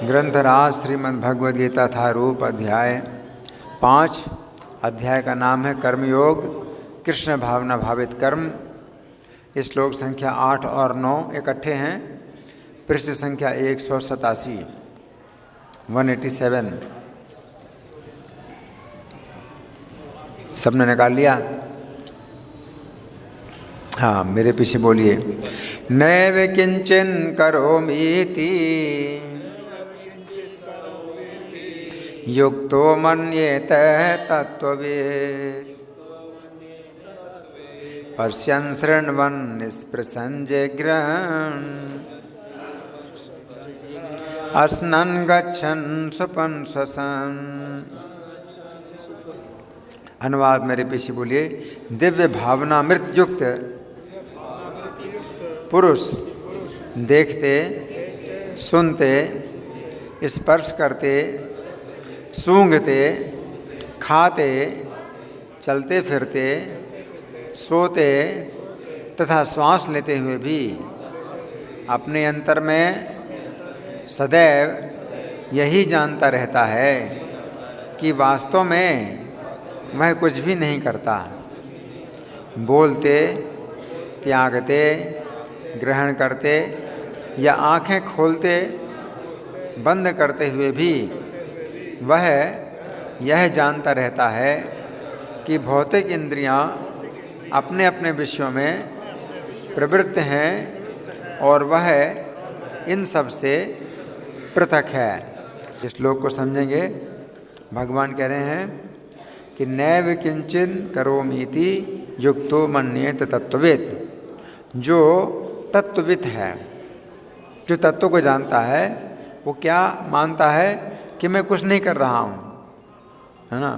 ग्रंथराज श्रीमद् भगवद गीता था रूप अध्याय 5। अध्याय का नाम है कर्मयोग, कृष्ण भावना भावित कर्म। श्लोक संख्या 8 और 9 इकट्ठे हैं। पृष्ठ संख्या 187 187। सबने निकाल लिया? हाँ, मेरे पीछे बोलिए। नैव किंचन करोमीति युक्तो मन्येत तत्त्ववित् पश्यन् शृण्वन् निष्पृशन् जिघ्रन् अस्नन् गच्छन् स्वपन् श्वसन्। अनुवाद मेरे पीछे बोलिए। दिव्य भावना मृत युक्त पुरुष देखते, सुनते, स्पर्श करते, सूंघते, खाते, चलते फिरते, सोते तथा श्वास लेते हुए भी अपने अंतर में सदैव यही जानता रहता है कि वास्तव में वह कुछ भी नहीं करता। बोलते, त्यागते, ग्रहण करते या आँखें खोलते बंद करते हुए भी वह यह जानता रहता है कि भौतिक इंद्रियां अपने अपने विषयों में प्रवृत्त हैं और वह इन सब से पृथक है। इस श्लोक को समझेंगे। भगवान कह रहे हैं कि नैव किंचिन करोमीति युक्तो मन्येत तत्त्ववित्। जो तत्ववित् है, जो तत्व को जानता है, वो क्या मानता है कि मैं कुछ नहीं कर रहा हूँ, है ना।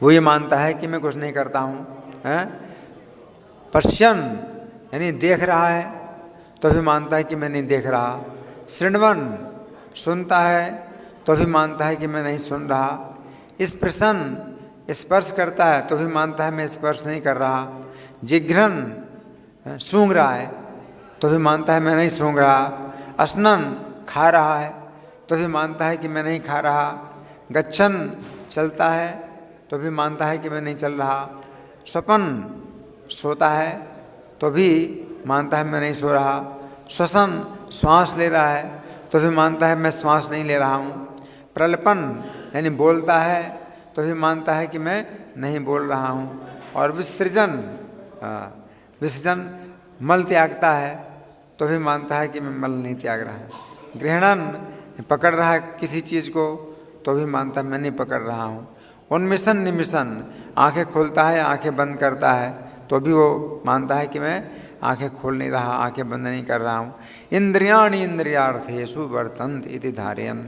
वो ये मानता है कि मैं कुछ नहीं करता हूँ। पश्यन् यानी देख रहा है तो भी मानता है कि मैं नहीं देख रहा। शृण्वन् सुनता है तो भी मानता है कि मैं नहीं सुन रहा। स्पृशन् स्पर्श करता है तो भी मानता है मैं स्पर्श नहीं कर रहा। जिघ्रन् सूंघ रहा है तो भी मानता है मैं नहीं सूंघ रहा। अस्नन् खा रहा है तो भी मानता है कि मैं नहीं खा रहा। गच्छन् चलता है तो भी मानता है कि मैं नहीं चल रहा। स्वपन सोता है तो भी मानता है मैं नहीं सो रहा। श्वसन श्वास ले रहा है तो भी मानता है मैं श्वास नहीं ले रहा हूँ। प्रलपन यानी बोलता है तो भी मानता है कि मैं नहीं बोल रहा हूँ। और विसर्जन विसर्जन मल त्यागता है तो भी मानता है कि मैं मल नहीं त्याग रहा। ग्रहणन पकड़ रहा है किसी चीज़ को तो भी मानता है मैं नहीं पकड़ रहा हूँ। उन्मिशन निमिशन आंखें खोलता है, आंखें बंद करता है तो भी वो मानता है कि मैं आंखें खोल नहीं रहा, आंखें बंद नहीं कर रहा हूँ। इंद्रियाणि इंद्रियार्थेषु वर्तन्ते इति धारयन्।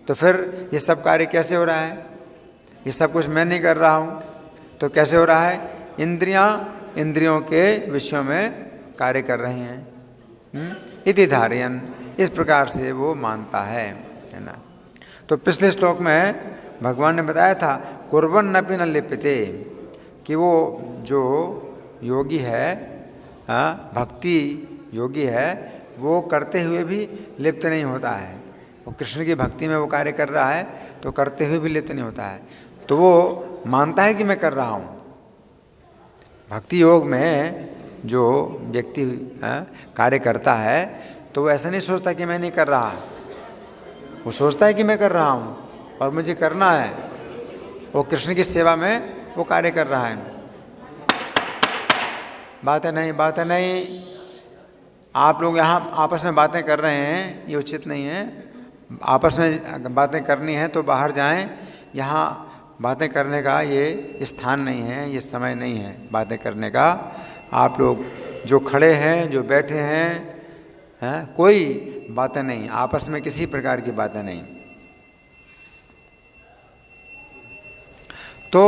तो फिर ये सब कार्य कैसे हो रहा है? ये सब कुछ मैं नहीं कर रहा हूँ तो कैसे हो रहा है? इंद्रियां इंद्रियों के विषयों में कार्य कर रहे हैं। इति धारयन्, इस प्रकार से वो मानता है ना। तो पिछले श्लोक में भगवान ने बताया था कुर्वन्नपि न लिप्यते, कि वो जो योगी है, भक्ति योगी है, वो करते हुए भी लिप्त नहीं होता है। वो कृष्ण की भक्ति में वो कार्य कर रहा है तो करते हुए भी लिप्त नहीं होता है। तो वो मानता है कि मैं कर रहा हूँ। भक्ति योग में जो व्यक्ति कार्य करता है तो वो ऐसा नहीं सोचता कि मैं नहीं कर रहा, वो सोचता है कि मैं कर रहा हूँ और मुझे करना है। वो कृष्ण की सेवा में वो कार्य कर रहा है। बातें नहीं। आप लोग यहाँ आपस में बातें कर रहे हैं, ये उचित नहीं है। आपस में बातें करनी है तो बाहर जाएं। यहाँ बातें करने का ये स्थान नहीं है, ये समय नहीं है बातें करने का। आप लोग जो खड़े हैं, जो बैठे हैं, कोई बातें नहीं, आपस में किसी प्रकार की बातें नहीं। तो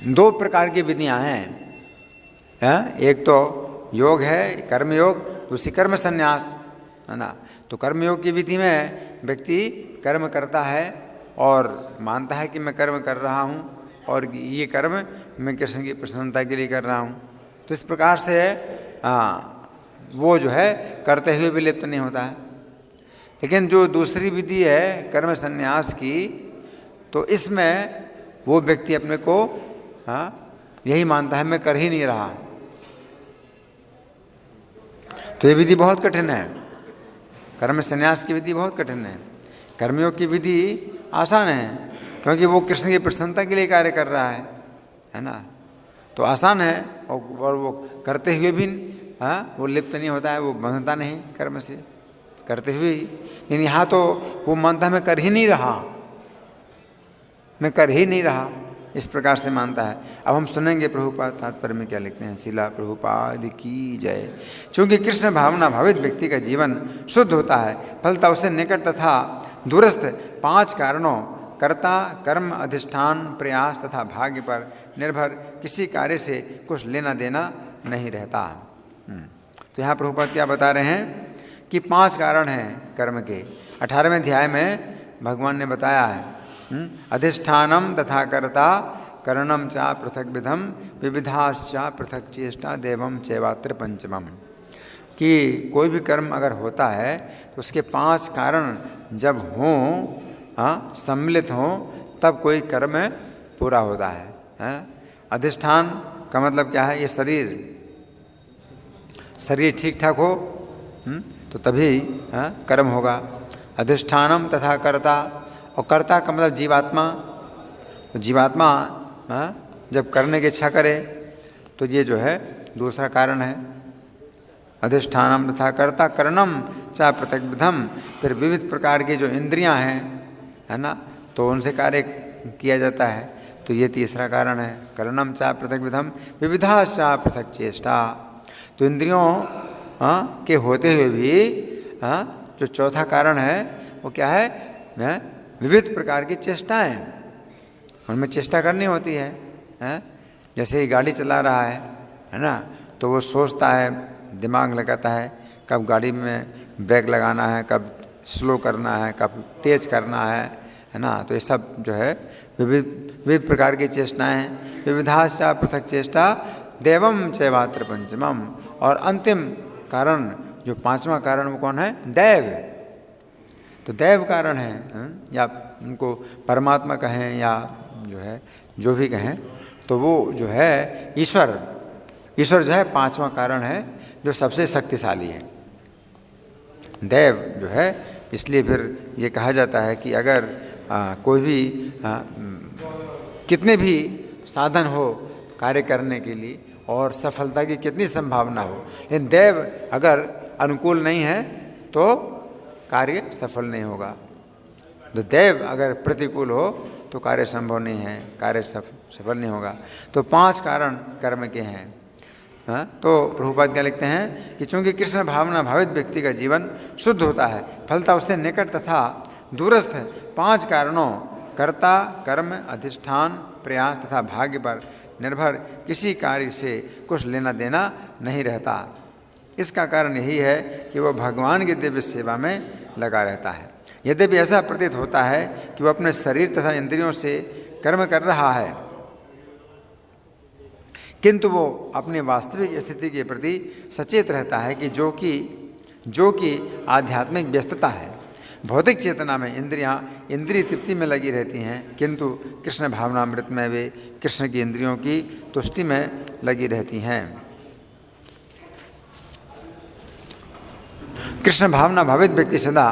दो प्रकार की विधियां हैं। एक तो योग है कर्मयोग, दूसरी कर्म संन्यास, है ना। तो कर्मयोग की विधि में व्यक्ति कर्म करता है और मानता है कि मैं कर्म कर रहा हूँ और ये कर्म मैं कृष्ण की प्रसन्नता के लिए कर रहा हूँ। तो इस प्रकार से वो जो है करते हुए भी लिप्त नहीं होता है। लेकिन जो दूसरी विधि है कर्म संन्यास की, तो इसमें वो व्यक्ति अपने को यही मानता है मैं कर ही नहीं रहा। तो ये विधि बहुत कठिन है, कर्म संन्यास की विधि बहुत कठिन है। कर्मयोग की विधि आसान है, क्योंकि वो कृष्ण की प्रसन्नता के लिए कार्य कर रहा है ना, तो आसान है। और वो करते हुए भी वो लिप्त नहीं होता है, वो बंधता नहीं कर्म से करते हुए। लेकिन यहाँ तो वो मानता है मैं कर ही नहीं रहा, मैं कर ही नहीं रहा, इस प्रकार से मानता है। अब हम सुनेंगे प्रभुपाद तात्पर्य में क्या लिखते हैं। शिला प्रभुपाद की जय। चूँकि कृष्ण भावना भावित व्यक्ति का जीवन शुद्ध होता है, फलता उसे निकट तथा दूरस्थ 5 कारणों कर्ता, कर्म, अधिष्ठान, प्रयास तथा भाग्य पर निर्भर किसी कार्य से कुछ लेना देना नहीं रहता। तो यहाँ प्रभुपाद क्या बता रहे हैं कि 5 कारण हैं कर्म के। 18वें अध्याय में भगवान ने बताया है, अधिष्ठानम तथा कर्ता, करणम चा पृथक विधम, विविधाश्चा पृथक चेष्टा, देवम चैवात्र पंचमम। कि कोई भी कर्म अगर होता है तो उसके 5 कारण जब हों, सम्मिलित हों, तब कोई कर्म पूरा होता है। अधिष्ठान का मतलब क्या है? ये शरीर ठीक ठाक हो तो तभी कर्म होगा। अधिष्ठानम तथा कर्ता, और कर्ता का मतलब जीवात्मा। तो जीवात्मा जब करने की इच्छा करे तो ये जो है दूसरा कारण है। अधिष्ठानम तथा कर्ता, करणम चा पृथक विधम, फिर विविध प्रकार की जो इंद्रियां हैं, है ना, तो उनसे कार्य किया जाता है, तो ये तीसरा कारण है। करणम चा पृथक विधम, विविधा चा पृथक चेष्टा। तो इंद्रियों के होते हुए भी जो चौथा कारण है वो क्या है? विविध प्रकार की चेष्टाएं, उनमें चेष्टा करनी होती है। जैसे ही गाड़ी चला रहा है ना, तो वो सोचता है, दिमाग लगाता है कब गाड़ी में ब्रेक लगाना है, कब स्लो करना है, कब तेज करना है ना। तो ये सब जो है विविध प्रकार की चेष्टाएं। विविधाश्चा पृथक चेष्टा, देवम चैवात्र पंचमम। और अंतिम कारण जो 5वां कारण वो कौन है? दैव। तो दैव कारण है, या उनको परमात्मा कहें या जो है जो भी कहें, तो वो जो है ईश्वर जो है 5वां कारण है जो सबसे शक्तिशाली है। दैव जो है, इसलिए फिर ये कहा जाता है कि अगर कोई भी कितने भी साधन हो कार्य करने के लिए और सफलता की कितनी संभावना हो, लेकिन दैव अगर अनुकूल नहीं है तो कार्य सफल नहीं होगा। तो दैव अगर प्रतिकूल हो तो कार्य संभव नहीं है, कार्य सफल नहीं होगा। तो 5 कारण कर्म के हैं। तो प्रभुपाद क्या लिखते हैं कि चूँकि कृष्ण भावना भावित व्यक्ति का जीवन शुद्ध होता है, फलता उससे निकट तथा दूरस्थ 5 कारणों कर्ता, कर्म, अधिष्ठान, प्रयास तथा भाग्य पर निर्भर किसी कार्य से कुछ लेना देना नहीं रहता। इसका कारण यही है कि वह भगवान की दिव्य सेवा में लगा रहता है। यद्यपि ऐसा प्रतीत होता है कि वह अपने शरीर तथा इंद्रियों से कर्म कर रहा है, किंतु वो अपनी वास्तविक स्थिति के प्रति सचेत रहता है कि जो कि आध्यात्मिक व्यस्तता है। भौतिक चेतना में इंद्रियां इंद्रिय तृप्ति में लगी रहती हैं, किंतु कृष्ण भावनामृत में वे कृष्ण की इंद्रियों की तुष्टि में लगी रहती हैं। कृष्ण भावना भावित व्यक्ति सदा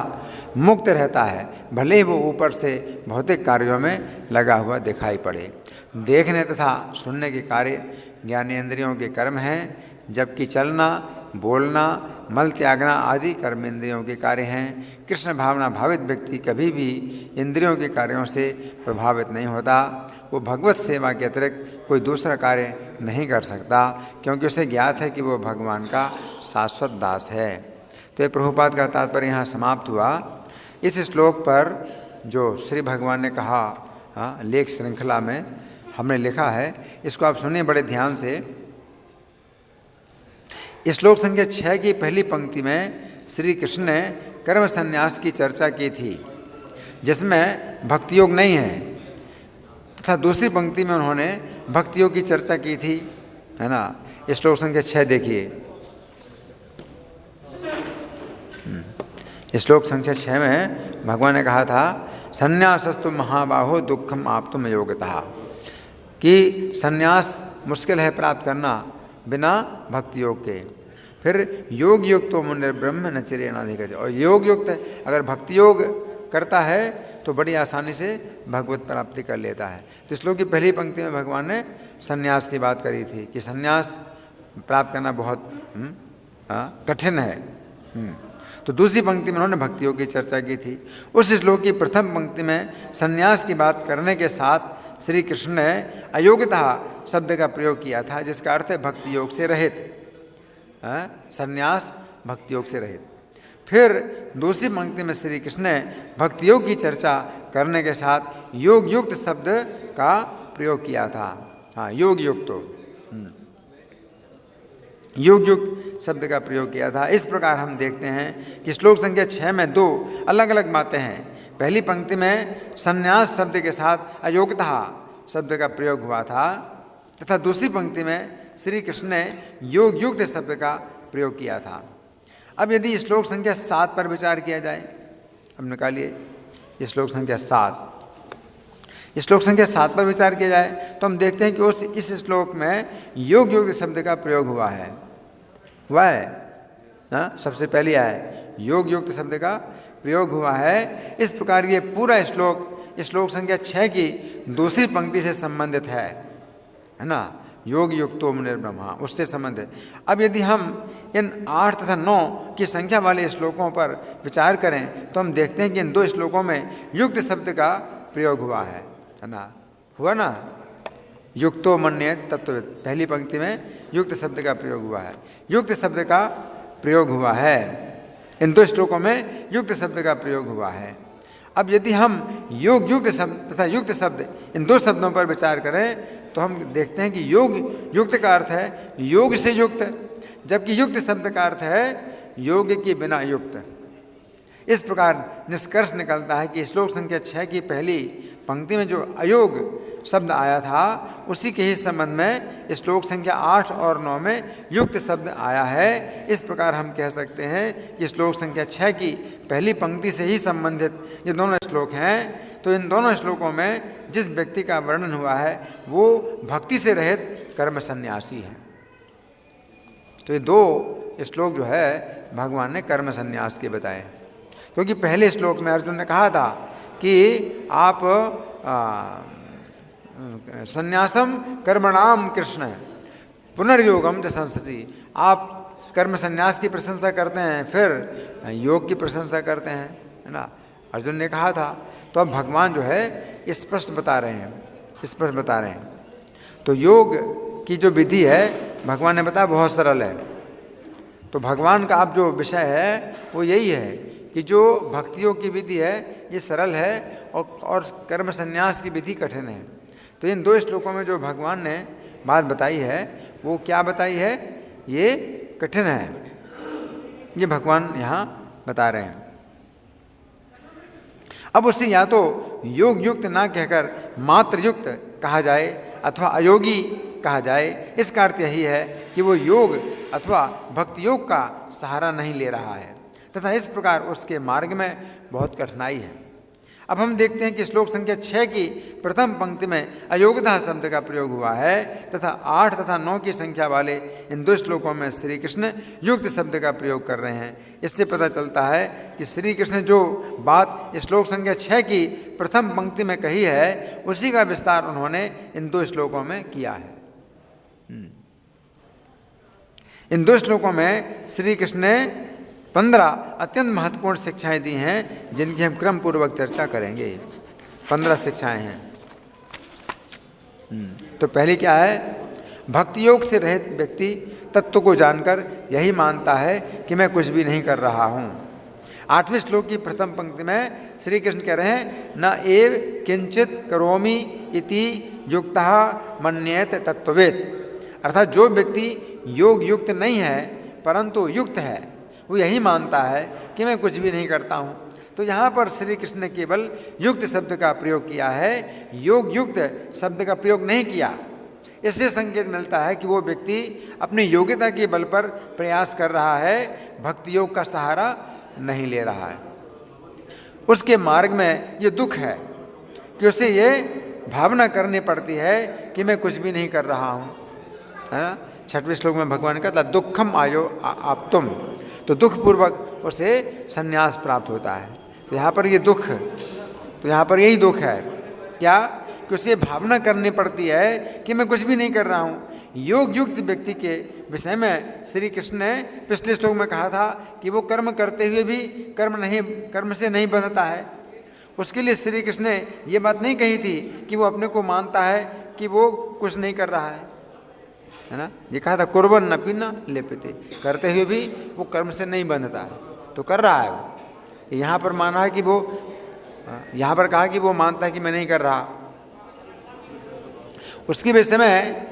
मुक्त रहता है, भले ही वो ऊपर से भौतिक कार्यों में लगा हुआ दिखाई पड़े। देखने तथा सुनने के कार्य ज्ञानेंद्रियों के कर्म हैं, जबकि चलना, बोलना, मल त्यागना आदि कर्म इंद्रियों के कार्य हैं। कृष्ण भावना भावित व्यक्ति कभी भी इंद्रियों के कार्यों से प्रभावित नहीं होता। वो भगवत सेवा के अतिरिक्त कोई दूसरा कार्य नहीं कर सकता, क्योंकि उसे ज्ञात है कि वो भगवान का शाश्वत दास है। तो ये प्रभुपाद का तात्पर्य यहाँ समाप्त हुआ। इस श्लोक पर जो श्री भगवान ने कहा लेख श्रृंखला में हमने लिखा है, इसको आप सुनिए बड़े ध्यान से। श्लोक संख्या 6 की पहली पंक्ति में श्री कृष्ण ने कर्म संन्यास की चर्चा की थी, जिसमें भक्ति योग नहीं है, तथा दूसरी पंक्ति में उन्होंने भक्ति योग की चर्चा की थी, है ना। श्लोक संख्या 6 देखिए। श्लोक संख्या 6 में भगवान ने कहा था संन्यासस्तु महाबाहो दुखम आपतुम योग्यता, कि संन्यास मुश्किल है प्राप्त करना बिना भक्ति योग के। फिर योग युक्त तो मुनि ब्रह्म न चिरेणाधिगच्छति, और योग युक्त अगर भक्ति योग करता है तो बड़ी आसानी से भगवत प्राप्ति कर लेता है। तो श्लोक की पहली पंक्ति में भगवान ने संन्यास की बात करी थी कि संन्यास प्राप्त करना बहुत कठिन है। तो दूसरी पंक्ति में उन्होंने भक्ति योग की चर्चा की थी। उस श्लोक की प्रथम पंक्ति में संन्यास की बात करने के साथ श्री कृष्ण ने अयोग्यता शब्द का प्रयोग किया था, जिसका अर्थ है भक्ति योग से रहित। संन्यास भक्ति योग से रहित। फिर दूसरी पंक्ति में श्री कृष्ण ने भक्ति योग की चर्चा करने के साथ योग युक्त शब्द का प्रयोग किया था। हाँ, योग युक्त, तो योग युक्त शब्द का प्रयोग किया था। इस प्रकार हम देखते हैं कि श्लोक संख्या 6 में दो अलग अलग बातें हैं। पहली पंक्ति में संन्यास शब्द के साथ अयोग्यता शब्द का प्रयोग हुआ था, तथा दूसरी पंक्ति में श्री कृष्ण ने योग युक्त शब्द का प्रयोग किया था। अब यदि श्लोक संख्या 7 पर विचार किया जाए, अब निकालिए ये श्लोक संख्या 7। श्लोक संख्या 7 पर विचार किया जाए तो हम देखते हैं कि इस श्लोक में योग युक्त शब्द का प्रयोग हुआ है। सबसे पहले आया योग युक्त शब्द का प्रयोग हुआ है। इस प्रकार ये पूरा श्लोक संख्या 6 की दूसरी पंक्ति से संबंधित है ना, योग युक्तो मुनिर ब्रह्मा, उससे संबंधित। अब यदि हम इन 8 तथा 9 की संख्या वाले श्लोकों पर विचार करें तो हम देखते हैं कि इन दो श्लोकों में युक्त शब्द का प्रयोग हुआ है ना, हुआ ना, युक्तो मन्येत तत्त्ववित्। पहली पंक्ति में युक्त शब्द का प्रयोग हुआ है, युक्त शब्द का प्रयोग हुआ है। इन दो श्लोकों में युक्त शब्द का प्रयोग हुआ है। अब यदि हम योग युक्त शब्द तथा युक्त शब्द इन दो शब्दों पर विचार करें तो हम देखते हैं कि योग युक्त का अर्थ है योग से युक्त, जबकि युक्त शब्द का अर्थ है योग के बिना युक्त। इस प्रकार निष्कर्ष निकलता है कि श्लोक संख्या 6 की पहली पंक्ति में जो अयोग शब्द आया था उसी के ही संबंध में श्लोक संख्या 8 और 9 में युक्त शब्द आया है। इस प्रकार हम कह सकते हैं कि श्लोक संख्या 6 की पहली पंक्ति से ही संबंधित ये दोनों श्लोक हैं। तो इन दोनों श्लोकों में जिस व्यक्ति का वर्णन हुआ है वो भक्ति से रहित कर्म सन्यासी है। तो ये दो श्लोक जो है भगवान ने कर्म सन्यास के बताए, क्योंकि पहले श्लोक में अर्जुन ने कहा था कि आप संन्यासम कर्मणाम कृष्ण पुनर्योगम च संसति, आप कर्म संन्यास की प्रशंसा करते हैं फिर योग की प्रशंसा करते हैं, है ना, अर्जुन ने कहा था। तो अब भगवान जो है स्पष्ट बता रहे हैं, तो योग की जो विधि है भगवान ने बताया बहुत सरल है। तो भगवान का अब जो विषय है वो यही है कि जो भक्ति योग की विधि है ये सरल है और कर्म संन्यास की विधि कठिन है। तो इन दो श्लोकों में जो भगवान ने बात बताई है वो क्या बताई है, ये कठिन है, ये भगवान यहाँ बता रहे हैं। अब उससे या तो योग युक्त ना कहकर मात्र युक्त कहा जाए अथवा अयोगी कहा जाए। इसका अर्थ यही है कि वो योग अथवा भक्ति योग का सहारा नहीं ले रहा है तथा इस प्रकार उसके मार्ग में बहुत कठिनाई है। अब हम देखते हैं कि श्लोक संख्या 6 की प्रथम पंक्ति में अयोग्यता शब्द का प्रयोग हुआ है तथा 8 तथा 9 की संख्या वाले इन दो श्लोकों में श्री कृष्ण युक्त शब्द का प्रयोग कर रहे हैं। इससे पता चलता है कि श्री कृष्ण जो बात श्लोक संख्या 6 की प्रथम पंक्ति में कही है उसी का विस्तार उन्होंने इन दो श्लोकों में किया है। इन दो श्लोकों में श्री कृष्ण ने 15 अत्यंत महत्वपूर्ण शिक्षाएं दी हैं जिनकी हम क्रम पूर्वक चर्चा करेंगे। 15 शिक्षाएं हैं। तो पहली क्या है, भक्ति योग से रहित व्यक्ति तत्व को जानकर यही मानता है कि मैं कुछ भी नहीं कर रहा हूँ। 8वें श्लोक की प्रथम पंक्ति में श्री कृष्ण कह रहे हैं न एव किंचित करोमि इति युक्तः मन्येत तत्ववेत्, अर्थात जो व्यक्ति योग युक्त नहीं है परंतु युक्त है वो यही मानता है कि मैं कुछ भी नहीं करता हूँ। तो यहाँ पर श्री कृष्ण ने केवल युक्त शब्द का प्रयोग किया है, योग युक्त शब्द का प्रयोग नहीं किया। इससे संकेत मिलता है कि वो व्यक्ति अपनी योग्यता के बल पर प्रयास कर रहा है, भक्ति योग का सहारा नहीं ले रहा है। उसके मार्ग में ये दुख है कि उसे ये भावना करनी पड़ती है कि मैं कुछ भी नहीं कर रहा हूँ, है ना। 6वें श्लोक में भगवान ने कहता दुखम आयो आप तुम, तो दुख पूर्वक उसे संन्यास प्राप्त होता है। तो यहाँ पर ये दुख, तो यहाँ पर यही दुख है क्या कि उसे भावना करनी पड़ती है कि मैं कुछ भी नहीं कर रहा हूँ। योग युक्त व्यक्ति के विषय में श्री कृष्ण ने पिछले श्लोक में कहा था कि वो कर्म करते हुए भी कर्म से नहीं बंधता है। उसके लिए श्री कृष्ण ने ये बात नहीं कही थी कि वो अपने को मानता है कि वो कुछ नहीं कर रहा है ना। ये कहा था कुर्बन न पीना लेपते, करते हुए भी वो कर्म से नहीं बंधता है, तो कर रहा है वो। यहाँ पर माना है कि वो, यहाँ पर कहा कि वो मानता है कि मैं नहीं कर रहा। उसके विषय में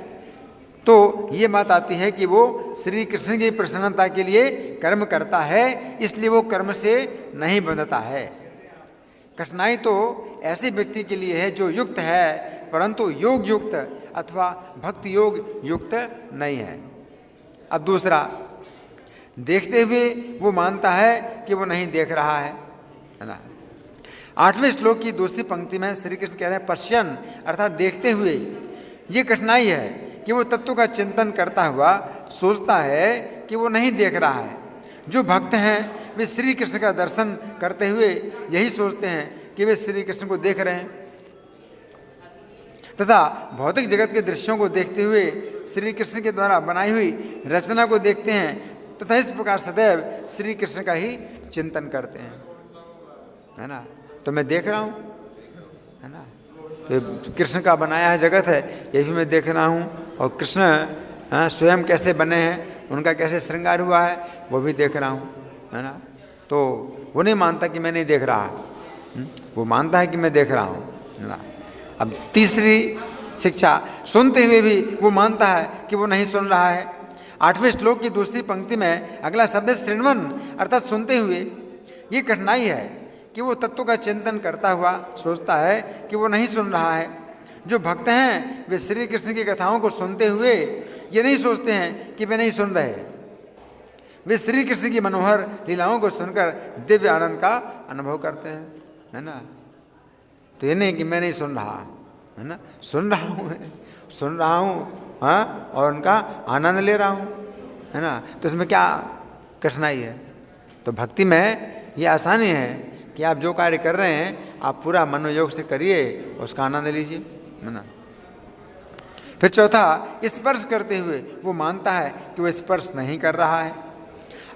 तो ये बात आती है कि वो श्री कृष्ण की प्रसन्नता के लिए कर्म करता है, इसलिए वो कर्म से नहीं बंधता है। कठिनाई तो ऐसे व्यक्ति के लिए है जो युक्त है परंतु योग युक्त अथवा भक्ति योग युक्त नहीं है। अब दूसरा, देखते हुए वो मानता है कि वो नहीं देख रहा है ना। 8वें श्लोक की दूसरी पंक्ति में श्री कृष्ण कह रहे हैं पश्यन, अर्थात देखते हुए। ये कठिनाई है कि वो तत्व का चिंतन करता हुआ सोचता है कि वो नहीं देख रहा है। जो भक्त हैं वे श्री कृष्ण का दर्शन करते हुए यही सोचते हैं कि वे श्री कृष्ण को देख रहे हैं, तथा भौतिक जगत के दृश्यों को देखते हुए श्री कृष्ण के द्वारा बनाई हुई रचना को देखते हैं, तथा इस प्रकार सदैव श्री कृष्ण का ही चिंतन करते हैं, है ना। तो मैं देख रहा हूँ, है ना, तो कृष्ण का बनाया है जगत है, ये भी मैं देख रहा हूँ। और कृष्ण स्वयं कैसे बने हैं, उनका कैसे श्रृंगार हुआ है, वो भी देख रहा हूँ, है ना। तो वो नहीं मानता कि मैं नहीं देख रहा, वो मानता है कि मैं देख रहा हूँ, है ना। अब तीसरी शिक्षा, सुनते हुए भी वो मानता है कि वो नहीं सुन रहा है। 8वें श्लोक की दूसरी पंक्ति में अगला शब्द शृण्वन, अर्थात सुनते हुए। ये कठिनाई है कि वो तत्व का चिंतन करता हुआ सोचता है कि वो नहीं सुन रहा है। जो भक्त हैं वे श्री कृष्ण की कथाओं को सुनते हुए ये नहीं सोचते हैं कि वे नहीं सुन रहे, वे श्री कृष्ण की मनोहर लीलाओं को सुनकर दिव्य आनंद का अनुभव करते हैं, है ना। तो ये नहीं कि मैं नहीं सुन रहा, है ना, सुन रहा हूँ हाँ, और उनका आनंद ले रहा हूँ, है ना। तो इसमें क्या कठिनाई है। तो भक्ति में ये आसानी है कि आप जो कार्य कर रहे हैं आप पूरा मनोयोग से करिए, उसका आनंद लीजिए, है ना। फिर चौथा, स्पर्श करते हुए वो मानता है कि वो स्पर्श नहीं कर रहा है।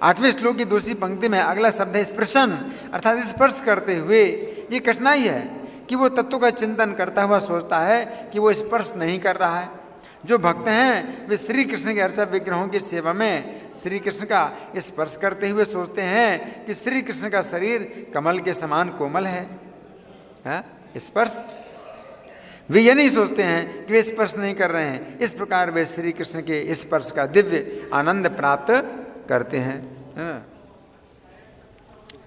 8वें श्लोक की दूसरी पंक्ति में अगला शब्द है स्पर्शन, अर्थात स्पर्श करते हुए। ये कठिनाई है कि वो तत्व का चिंतन करता हुआ सोचता है कि वो स्पर्श नहीं कर रहा है। जो भक्त हैं वे श्री कृष्ण के अर्चा विग्रहों की सेवा में श्री कृष्ण का स्पर्श करते हुए सोचते हैं कि श्री कृष्ण का शरीर कमल के समान कोमल है, स्पर्श। वे ये नहीं सोचते हैं कि वे स्पर्श नहीं कर रहे हैं। इस प्रकार वे श्री कृष्ण के स्पर्श का दिव्य आनंद प्राप्त करते हैं।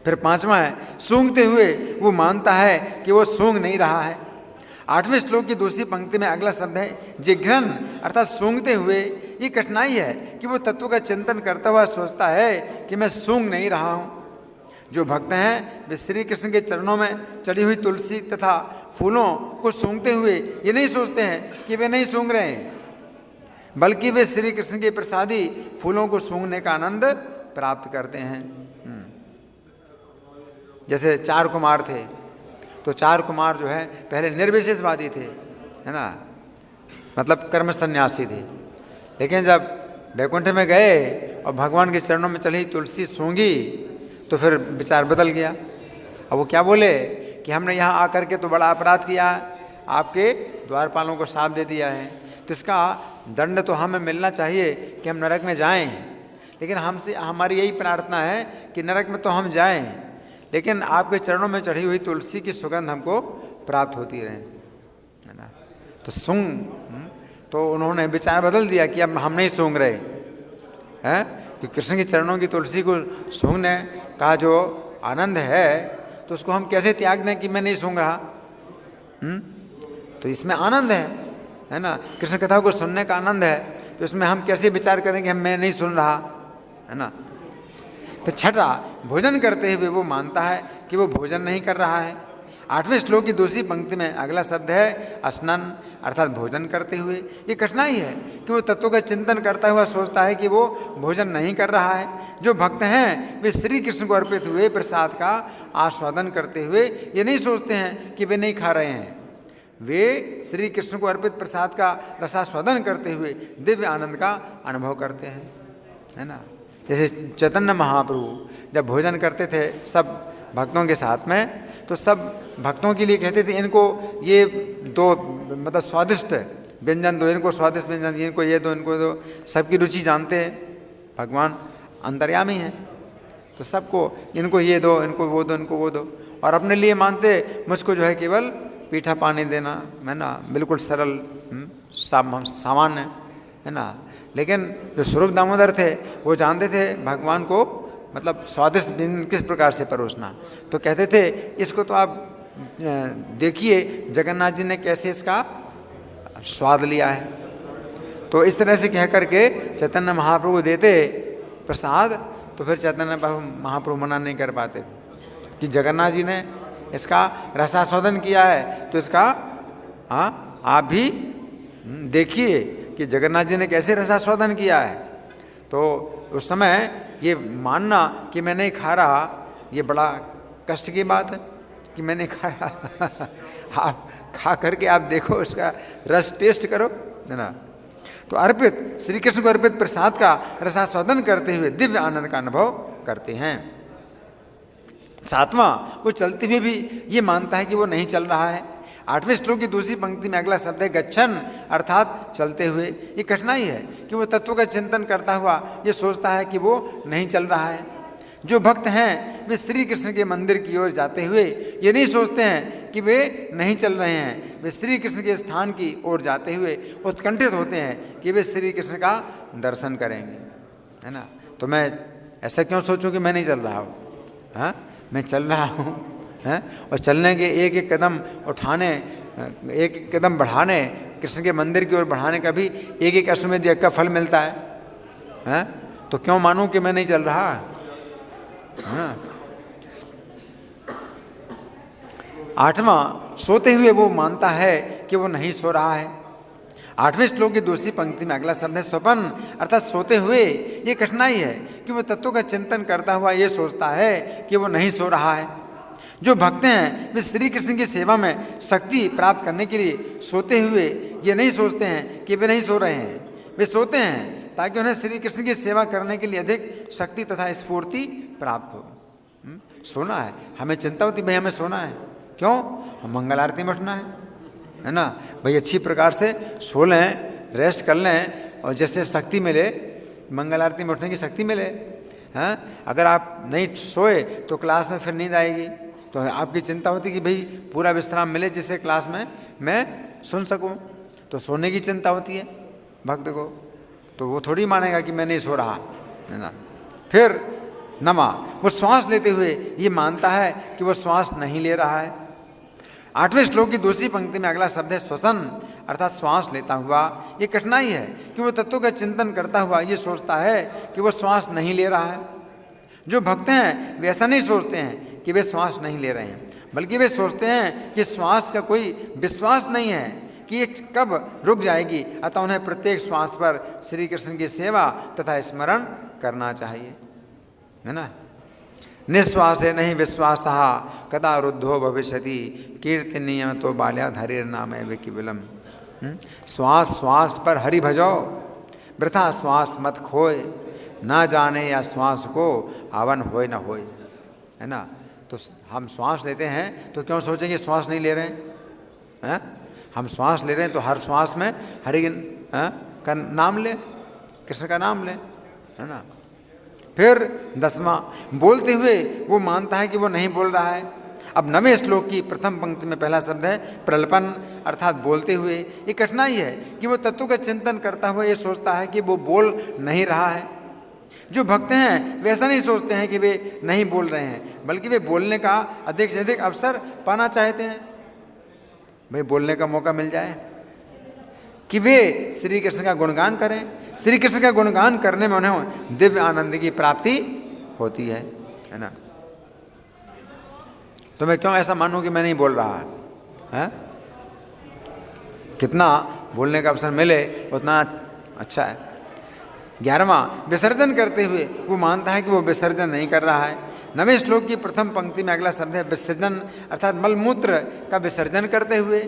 फिर 5वां है, सूंघते हुए वो मानता है कि वो सूंघ नहीं रहा है। 8वें श्लोक की दूसरी पंक्ति में अगला शब्द है जिघ्रन, अर्थात सूंघते हुए। ये कठिनाई है कि वो तत्व का चिंतन करता हुआ सोचता है कि मैं सूंघ नहीं रहा हूँ। जो भक्त हैं वे श्री कृष्ण के चरणों में चढ़ी हुई तुलसी तथा फूलों को सूंघते हुए ये नहीं सोचते हैं कि वे नहीं सूंघ रहे हैं, बल्कि वे श्री कृष्ण के प्रसादी फूलों को सूंघने का आनंद प्राप्त करते हैं। जैसे 4 कुमार थे, तो 4 कुमार जो है पहले निर्विशेषवादी थे, है ना, मतलब कर्म सन्यासी थे। लेकिन जब वैकुंठ में गए और भगवान के चरणों में चली तुलसी सूंघी तो फिर विचार बदल गया। अब वो क्या बोले कि हमने यहाँ आकर के तो बड़ा अपराध किया, आपके द्वारपालों को शाप दे दिया है, तो इसका दंड तो हमें मिलना चाहिए कि हम नरक में जाएं। लेकिन हमसे हमारी यही प्रार्थना है कि नरक में तो हम जाएं, लेकिन आपके चरणों में चढ़ी हुई तुलसी की सुगंध हमको प्राप्त होती रहे, है ना। तो उन्होंने विचार बदल दिया कि अब हम नहीं सूंघ रहे हैं, कि कृष्ण के चरणों की तुलसी को सूंघने का जो आनंद है तो उसको हम कैसे त्याग दें कि मैं नहीं सूंघ रहा। तो इसमें आनंद है ना, कृष्ण कथा को सुनने का आनंद है, तो इसमें हम कैसे विचार करें कि मैं नहीं सुन रहा, है ना। तो छठा, भोजन करते हुए वो मानता है कि वो भोजन नहीं कर रहा है। 8वें श्लोक की दूसरी पंक्ति में अगला शब्द है स्नन, अर्थात भोजन करते हुए। ये कठिनाई है कि वो तत्व का चिंतन करता हुआ सोचता है कि वो भोजन नहीं कर रहा है। जो भक्त हैं वे श्री कृष्ण को अर्पित हुए प्रसाद का आस्वादन करते हुए ये नहीं सोचते हैं कि वे नहीं खा रहे हैं, वे श्री कृष्ण को अर्पित प्रसाद का रसास्वादन करते हुए दिव्य आनंद का अनुभव करते हैं, है ना। जैसे चैतन्य महाप्रभु जब भोजन करते थे सब भक्तों के साथ में, तो सब भक्तों के लिए कहते थे इनको ये दो, मतलब स्वादिष्ट व्यंजन दो, इनको स्वादिष्ट व्यंजन, इनको ये दो, इनको दो। सबकी रुचि जानते हैं, भगवान अंतर्यामी हैं, तो सबको इनको ये दो, इनको वो दो, इनको वो दो। और अपने लिए मानते मुझको जो है केवल पीठा पानी देना, है ना, बिल्कुल सरल सामान्य, है ना। लेकिन जो स्वरूप दामोदर थे वो जानते थे भगवान को मतलब स्वादिष्ट व्यंजन किस प्रकार से परोसना। तो कहते थे इसको तो आप देखिए जगन्नाथ जी ने कैसे इसका स्वाद लिया है। तो इस तरह से कह करके चैतन्य महाप्रभु देते प्रसाद, तो फिर चैतन्य महाप्रभु मना नहीं कर पाते कि जगन्नाथ जी ने इसका रसास्वादन किया है, तो इसका आप भी देखिए कि जगन्नाथ जी ने कैसे रसास्वादन किया है। तो उस समय ये मानना कि मैं नहीं खा रहा, ये बड़ा कष्ट की बात है कि मैं नहीं खा रहा। आप खा करके आप देखो, उसका रस टेस्ट करो, है ना। तो अर्पित श्री कृष्ण को अर्पित प्रसाद का रसास्वादन करते हुए दिव्य आनंद का अनुभव करते हैं। 7वां, वो चलते हुए भी ये मानता है कि वो नहीं चल रहा है। 8वें श्लोक की दूसरी पंक्ति में अगला शब्द है गच्छन, अर्थात चलते हुए। ये कठिनाई है कि वो तत्व का चिंतन करता हुआ ये सोचता है कि वो नहीं चल रहा है। जो भक्त हैं वे श्री कृष्ण के मंदिर की ओर जाते हुए ये नहीं सोचते हैं कि वे नहीं चल रहे हैं, वे श्री कृष्ण के स्थान की ओर जाते हुए उत्कंठित होते हैं कि वे श्री कृष्ण का दर्शन करेंगे, है ना। तो मैं ऐसा क्यों सोचूं कि मैं नहीं चल रहा हूँ, हाँ, मैं चल रहा हूँ, हैं। और चलने के एक एक कदम उठाने, एक एक कदम बढ़ाने, कृष्ण के मंदिर की ओर बढ़ाने का भी एक एक अश्वमेध यज्ञ का फल मिलता है, हैं। तो क्यों मानूं कि मैं नहीं चल रहा, हाँ। 8वां, सोते हुए वो मानता है कि वो नहीं सो रहा है। 8वें श्लोक की दूसरी पंक्ति में अगला शब्द है स्वपन, अर्थात सोते हुए। ये कठिनाई है कि वो तत्व का चिंतन करता हुआ ये सोचता है कि वो नहीं सो रहा है। जो भक्त हैं वे श्री कृष्ण की सेवा में शक्ति प्राप्त करने के लिए सोते हुए ये नहीं सोचते हैं कि वे नहीं सो रहे हैं, वे सोते हैं ताकि उन्हें श्री कृष्ण की सेवा करने के लिए अधिक शक्ति तथा स्फूर्ति प्राप्त हो। सोना है, हमें चिंता होती भाई हमें सोना है, क्यों, हम मंगल आरती में उठना है ना भाई, अच्छी प्रकार से सो लें, रेस्ट कर लें और जैसे शक्ति मिले, मंगल आरती में उठने की शक्ति मिले, हैं। अगर आप नहीं सोए तो क्लास में फिर नींद आएगी, तो आपकी चिंता होती कि भाई पूरा विश्राम मिले जिससे क्लास में मैं सुन सकूं, तो सोने की चिंता होती है भक्त को। तो वो थोड़ी मानेगा कि मैं नहीं सो रहा, है ना। फिर 9वां, वो श्वास लेते हुए ये मानता है कि वो श्वास नहीं ले रहा है। 8वें श्लोक की दूसरी पंक्ति में अगला शब्द है श्वसन, अर्थात श्वास लेता हुआ। ये कठिनाई है कि वो तत्व का चिंतन करता हुआ ये सोचता है कि वो श्वास नहीं ले रहा है। जो भक्त हैं वे ऐसा नहीं सोचते हैं कि वे श्वास नहीं ले रहे हैं, बल्कि वे सोचते हैं कि श्वास का कोई विश्वास नहीं है कि ये कब रुक जाएगी, अतः उन्हें प्रत्येक श्वास पर श्री कृष्ण की सेवा तथा स्मरण करना चाहिए, है ना। निश्वास नहीं विश्वास कदा रुद्धो भविष्यति कीर्तनीय तो बाल्याधरिर नाम विकिबलम। श्वास श्वास पर हरि भजो, वृथा श्वास मत खोए, ना जाने या श्वास को आवन होए न होए, है ना। तो हम श्वास लेते हैं तो क्यों सोचेंगे श्वास नहीं ले रहे हैं, हम श्वास ले रहे हैं तो हर श्वास में हरि का नाम ले, कृष्ण का नाम ले, है ना। फिर 10वां, बोलते हुए वो मानता है कि वो नहीं बोल रहा है। अब 9वें श्लोक की प्रथम पंक्ति में पहला शब्द है प्रलपन, अर्थात बोलते हुए। ये कठिनाई है कि वो तत्व का चिंतन करता हुआ ये सोचता है कि वो बोल नहीं रहा है। जो भक्त हैं वे ऐसा नहीं सोचते हैं कि वे नहीं बोल रहे हैं, बल्कि वे बोलने का अधिक से अधिक अवसर पाना चाहते हैं, भाई बोलने का मौका मिल जाए कि वे श्री कृष्ण का गुणगान करें। श्री कृष्ण का गुणगान करने में उन्हें दिव्य आनंद की प्राप्ति होती है ना। तो मैं क्यों ऐसा मानूं कि मैं नहीं बोल रहा है? कितना बोलने का अवसर मिले उतना अच्छा है। 11वां, विसर्जन करते हुए वो मानता है कि वो विसर्जन नहीं कर रहा है। 9वें श्लोक की प्रथम पंक्ति में अगला शब्द है विसर्जन, अर्थात मलमूत्र का विसर्जन करते हुए।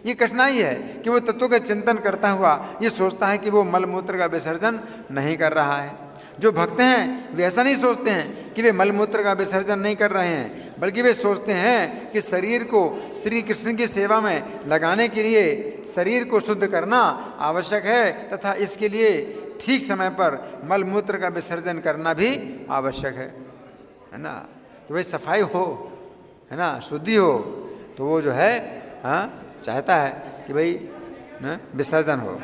ये कठिनाई है कि वो तत्व का चिंतन करता हुआ ये सोचता है कि वो मलमूत्र का विसर्जन नहीं कर रहा है। जो भक्त हैं वे ऐसा नहीं सोचते हैं कि वे मलमूत्र का विसर्जन नहीं कर रहे हैं, बल्कि वे सोचते हैं कि शरीर को श्री कृष्ण की सेवा में लगाने के लिए शरीर को शुद्ध करना आवश्यक है तथा इसके लिए ठीक समय पर मलमूत्र का विसर्जन करना भी आवश्यक है ना। तो भाई सफाई हो, है ना, शुद्धि हो, तो वो जो है चाहता है कि भाई विसर्जन हो।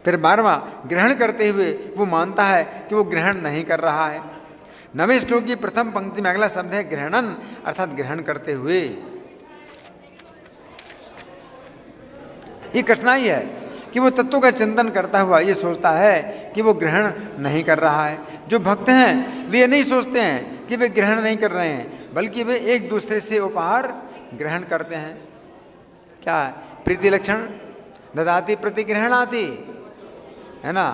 फिर 12वां, ग्रहण करते हुए वो मानता है कि वो ग्रहण नहीं कर रहा है। 9वें श्लोक की प्रथम पंक्ति में अगला शब्द है ग्रहणन, अर्थात ग्रहण करते हुए। ये कठिनाई है कि वो तत्व का चिंतन करता हुआ ये सोचता है कि वो ग्रहण नहीं कर रहा है। जो भक्त हैं वे नहीं सोचते हैं कि वे ग्रहण नहीं कर रहे हैं, बल्कि वे एक दूसरे से उपहार ग्रहण करते हैं। क्या प्रीति लक्षण ददाति प्रतिग्रहणाति, है ना,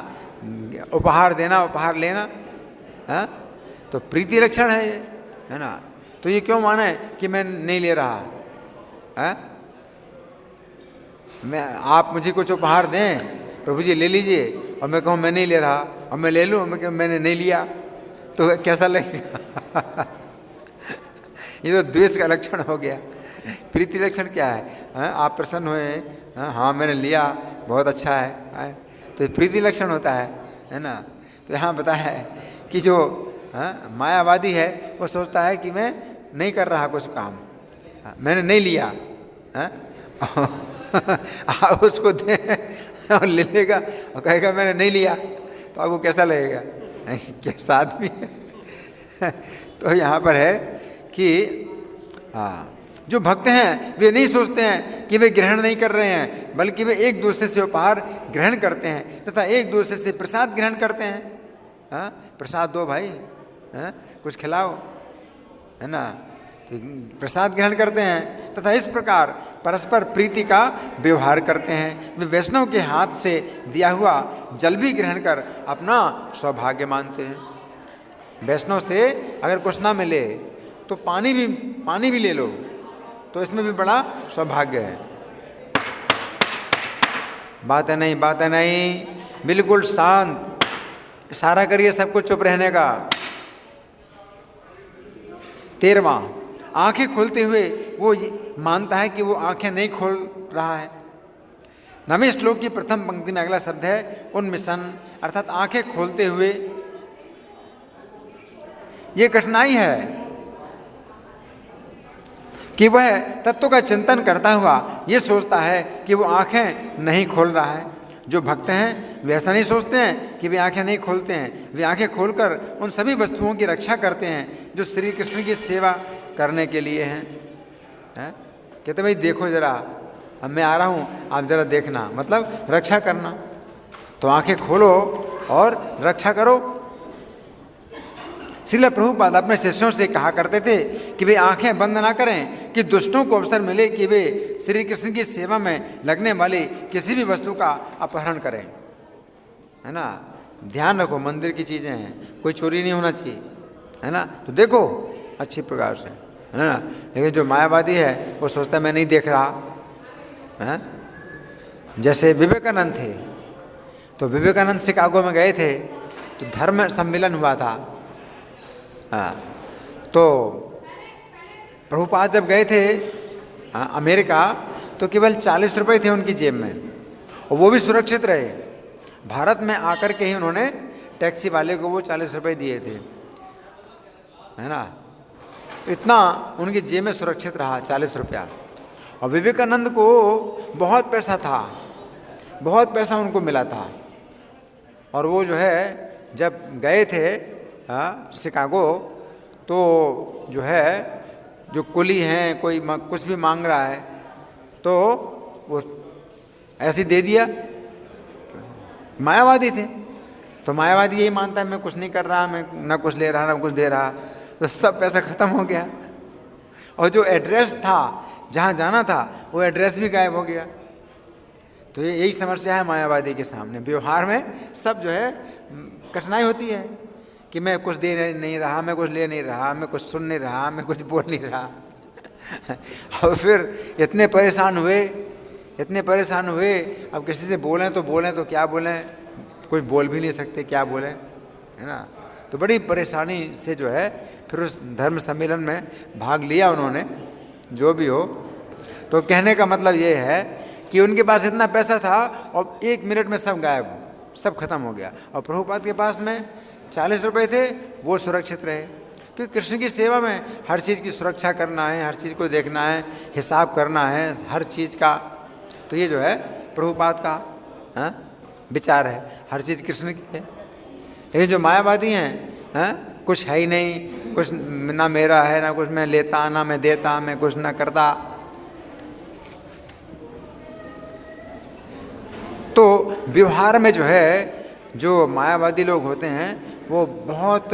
उपहार देना उपहार लेना है, तो प्रीति लक्षण है ये, है ना। तो ये क्यों माने कि मैं नहीं ले रहा है? मैं आप मुझे कुछ उपहार दें, प्रभु जी ले लीजिए, और मैं कहूँ मैं नहीं ले रहा, और मैं ले लूँ, मैं कहूँ मैंने नहीं लिया, तो कैसा लगेगा? ये तो द्वेष का लक्षण हो गया। प्रीति लक्षण क्या है? आप प्रसन्न हुए, हाँ मैंने लिया, बहुत अच्छा है, तो प्रीति लक्षण होता है ना। तो यहाँ बताया है कि जो मायावादी है वो सोचता है कि मैं नहीं कर रहा कुछ काम, मैंने नहीं लिया, आप उसको दें और ले लेगा और कहेगा मैंने नहीं लिया, तो आपको कैसा लगेगा? कैसा आदमी है? तो यहाँ पर है कि जो भक्त हैं वे नहीं सोचते हैं कि वे ग्रहण नहीं कर रहे हैं, बल्कि वे एक दूसरे से उपहार ग्रहण करते हैं तथा एक दूसरे से प्रसाद ग्रहण करते हैं। प्रसाद दो भाई, कुछ खिलाओ, है ना, तो प्रसाद ग्रहण करते हैं तथा इस प्रकार परस्पर प्रीति का व्यवहार करते हैं। वे वैष्णव के हाथ से दिया हुआ जल भी ग्रहण कर अपना सौभाग्य मानते हैं। वैष्णव से अगर कुछ ना मिले तो पानी भी ले लो, तो इसमें भी बड़ा सौभाग्य है। बात है नहीं, बिल्कुल शांत, इशारा करिए सबको चुप रहने का। 13वां, आंखें खोलते हुए वो मानता है कि वो आंखें नहीं खोल रहा है। 9वें श्लोक की प्रथम पंक्ति में अगला शब्द है उन्मिशन, अर्थात आंखें खोलते हुए। ये कठिनाई है कि वह तत्व का चिंतन करता हुआ ये सोचता है कि वो आंखें नहीं खोल रहा है। जो भक्त हैं वे ऐसा नहीं सोचते हैं कि वे आंखें नहीं खोलते हैं, वे आंखें खोलकर उन सभी वस्तुओं की रक्षा करते हैं जो श्री कृष्ण की सेवा करने के लिए हैं। कहते भाई देखो जरा, अब मैं आ रहा हूँ, आप जरा देखना, मतलब रक्षा करना। तो आंखें खोलो और रक्षा करो। श्रील प्रभुपाद अपने शिष्यों से कहा करते थे कि वे आंखें बंद ना करें कि दुष्टों को अवसर मिले कि वे श्री कृष्ण की सेवा में लगने वाली किसी भी वस्तु का अपहरण करें, है ना। ध्यान रखो, मंदिर की चीज़ें हैं, कोई चोरी नहीं होना चाहिए, है ना। तो देखो अच्छी प्रकार से, है ना। लेकिन जो मायावादी है वो सोचता है मैं नहीं देख रहा, है। जैसे विवेकानंद थे, तो विवेकानंद शिकागो में गए थे, तो धर्म सम्मेलन हुआ था। तो प्रभुपाद जब गए थे अमेरिका, तो केवल 40 रुपये थे उनकी जेब में, और वो भी सुरक्षित रहे। भारत में आकर के ही उन्होंने टैक्सी वाले को वो 40 रुपये दिए थे, है ना। इतना उनकी जेब में सुरक्षित रहा 40 रुपया। और विवेकानंद को बहुत पैसा था, बहुत पैसा उनको मिला था। और वो जो है जब गए थे शिकागो, तो जो है जो कुली हैं, कोई कुछ भी मांग रहा है तो वो ऐसे दे दिया। मायावादी थे, तो मायावादी यही मानता है मैं कुछ नहीं कर रहा, मैं ना कुछ ले रहा ना कुछ दे रहा, तो सब पैसा खत्म हो गया और जो एड्रेस था जहाँ जाना था वो एड्रेस भी गायब हो गया। तो ये यही समस्या है मायावादी के सामने। व्यवहार में सब जो है कठिनाई होती है कि मैं कुछ दे नहीं रहा, मैं कुछ ले नहीं रहा, मैं कुछ सुन नहीं रहा, मैं कुछ बोल नहीं रहा और फिर इतने परेशान हुए, अब किसी से बोलें तो क्या बोलें, कुछ बोल भी नहीं सकते, क्या बोलें, है ना। तो बड़ी परेशानी से जो है फिर उस धर्म सम्मेलन में भाग लिया उन्होंने, जो भी हो। तो कहने का मतलब ये है कि उनके पास इतना पैसा था और 1 मिनट में सब गायब, सब खत्म हो गया। और प्रभुपाद के पास में 40 रुपये थे, वो सुरक्षित रहे, क्योंकि कृष्ण की सेवा में हर चीज़ की सुरक्षा करना है, हर चीज़ को देखना है, हिसाब करना है हर चीज़ का। तो ये जो है प्रभुपाद का विचार है, हर चीज़ कृष्ण की है। लेकिन जो मायावादी हैं, कुछ है ही नहीं, कुछ ना मेरा है, ना कुछ मैं लेता, ना मैं देता, मैं कुछ ना करता। तो व्यवहार में जो है जो मायावादी लोग होते हैं वो बहुत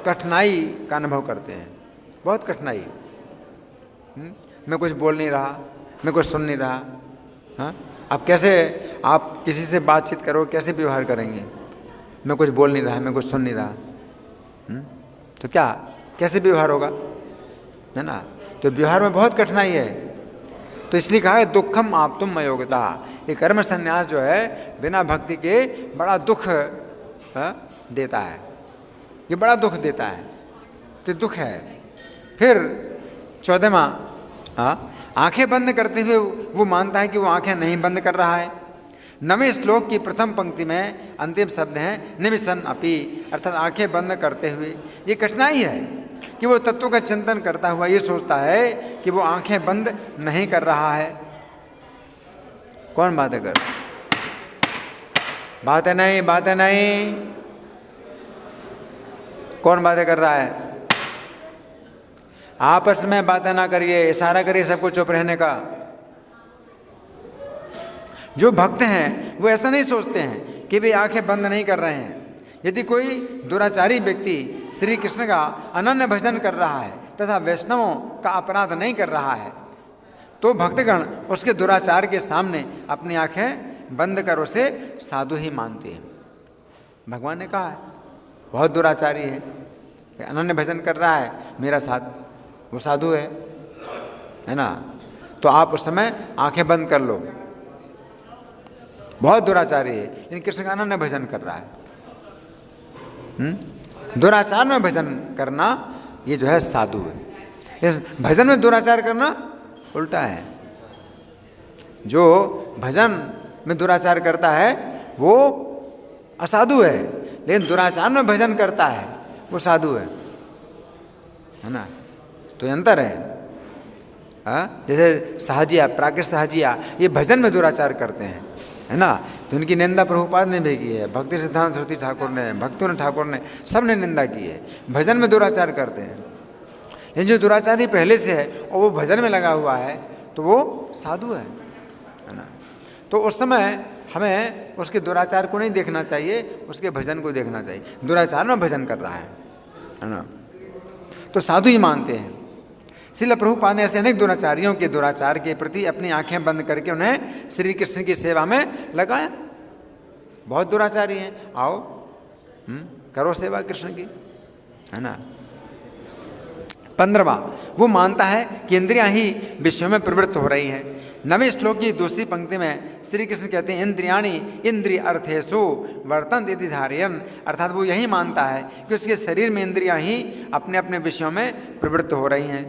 कठिनाई का अनुभव करते हैं, बहुत कठिनाई। मैं कुछ बोल नहीं रहा, मैं कुछ सुन नहीं रहा। हाँ, अब कैसे आप किसी से बातचीत करो, कैसे व्यवहार करेंगे? मैं कुछ बोल नहीं रहा, मैं कुछ सुन नहीं रहा, तो क्या कैसे व्यवहार होगा, है ना। तो व्यवहार में बहुत कठिनाई है। तो इसलिए कहा है दुखम आप तुम अयोग्यता। ये कर्म संन्यास जो है बिना भक्ति के बड़ा दुख देता है, ये बड़ा दुख देता है, तो दुख है। फिर 14वां, आंखें बंद करते हुए वो मानता है कि वो आंखें नहीं बंद कर रहा है। 9वें श्लोक की प्रथम पंक्ति में अंतिम शब्द है निमिषन् अपि, अर्थात आंखें बंद करते हुए। ये कठिनाई है कि वो तत्व का चिंतन करता हुआ ये सोचता है कि वो आंखें बंद नहीं कर रहा है। कौन बातें कर? बातें नहीं। कौन बातें कर रहा है? आपस में बातें ना करिए, इशारा करिए सबको चुप रहने का। जो भक्त हैं वो ऐसा नहीं सोचते हैं कि वे आंखें बंद नहीं कर रहे हैं। यदि कोई दुराचारी व्यक्ति श्री कृष्ण का अनन्य भजन कर रहा है तथा वैष्णवों का अपराध नहीं कर रहा है, तो भक्तगण उसके दुराचार के सामने अपनी आंखें बंद कर उसे साधु ही मानते हैं। भगवान ने कहा है बहुत दुराचारी है, अनन्य भजन कर रहा है, मेरा साथ वो साधु है ना। तो आप उस समय आंखें बंद कर लो, बहुत दुराचारी है, लेकिन कृष्ण का अनन्य भजन कर रहा है। दुराचार में भजन करना ये जो है साधु है। भजन में दुराचार करना उल्टा है। जो भजन में दुराचार करता है वो असाधु है, लेकिन दुराचार में भजन करता है वो साधु है ना। तो अंतर है। जैसे सहजिया, प्राकृत सहजिया, ये भजन में दुराचार करते हैं, है ना। तो उनकी निंदा प्रभुपाद ने भी की है, भक्ति सिद्धांत सरस्वती ठाकुर ने, भक्तों ठाकुर ने, सब ने निंदा की है। भजन में दुराचार करते हैं। लेकिन जो दुराचारी पहले से है और वो भजन में लगा हुआ है तो वो साधु है ना। तो उस समय हमें उसके दुराचार को नहीं देखना चाहिए, उसके भजन को देखना चाहिए। दुराचार में भजन कर रहा है ना, तो साधु ही मानते हैं। श्रील प्रभुपाद ने ऐसे अनेक दुराचारियों के दुराचार के प्रति अपनी आंखें बंद करके उन्हें श्री कृष्ण की सेवा में लगाया। बहुत दुराचारी हैं, आओ करो सेवा कृष्ण की, है ना। 15वां, वो मानता है कि इंद्रियां ही विषयों में प्रवृत्त हो रही हैं। 9वें श्लोक की दूसरी पंक्ति में श्री कृष्ण कहते हैं इंद्रियाणि इंद्रिय अर्थेषु वर्तन्ते इति धारयन्, अर्थात वो यही मानता है कि उसके शरीर में इंद्रियां ही अपने अपने विषयों में प्रवृत्त हो रही हैं।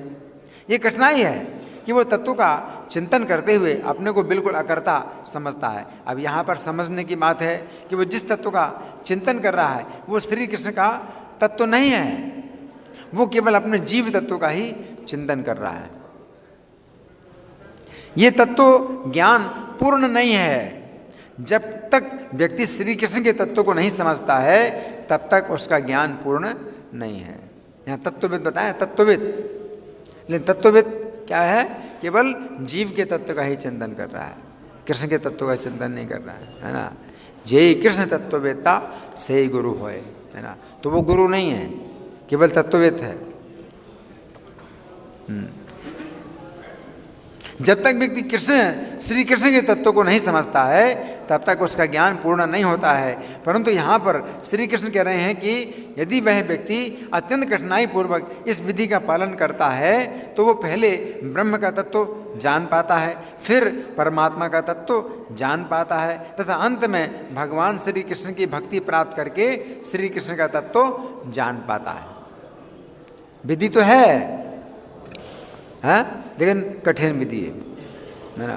ये कठिनाई है कि वो तत्व का चिंतन करते हुए अपने को बिल्कुल अकर्ता समझता है। अब यहाँ पर समझने की बात है कि वो जिस तत्व का चिंतन कर रहा है वो श्री कृष्ण का तत्व नहीं है, वो केवल अपने जीव तत्व का ही चिंतन कर रहा है। ये तत्व ज्ञान पूर्ण नहीं है। जब तक व्यक्ति श्री कृष्ण के तत्व को नहीं समझता है तब तक उसका ज्ञान पूर्ण नहीं है। यहाँ तत्वविद बताएं, तत्वविद, लेकिन तत्वविद क्या है? केवल जीव के तत्व का ही चिंतन कर रहा है, कृष्ण के तत्व का चिंतन नहीं कर रहा है ना। जेई कृष्ण तत्ववेत्ता से ही गुरु होए, है ना। तो वो गुरु नहीं है, केवल तत्ववेत्त है। जब तक व्यक्ति श्री कृष्ण के तत्व को नहीं समझता है तब तक उसका ज्ञान पूर्ण नहीं होता है। परंतु यहाँ पर श्री कृष्ण कह रहे हैं कि यदि वह व्यक्ति अत्यंत कठिनाई पूर्वक इस विधि का पालन करता है तो वो पहले ब्रह्म का तत्व जान पाता है, फिर परमात्मा का तत्व जान पाता है, तथा अंत में भगवान श्री कृष्ण की भक्ति प्राप्त करके श्री कृष्ण का तत्व जान पाता है। विधि तो है, लेकिन कठिन विधि है ना।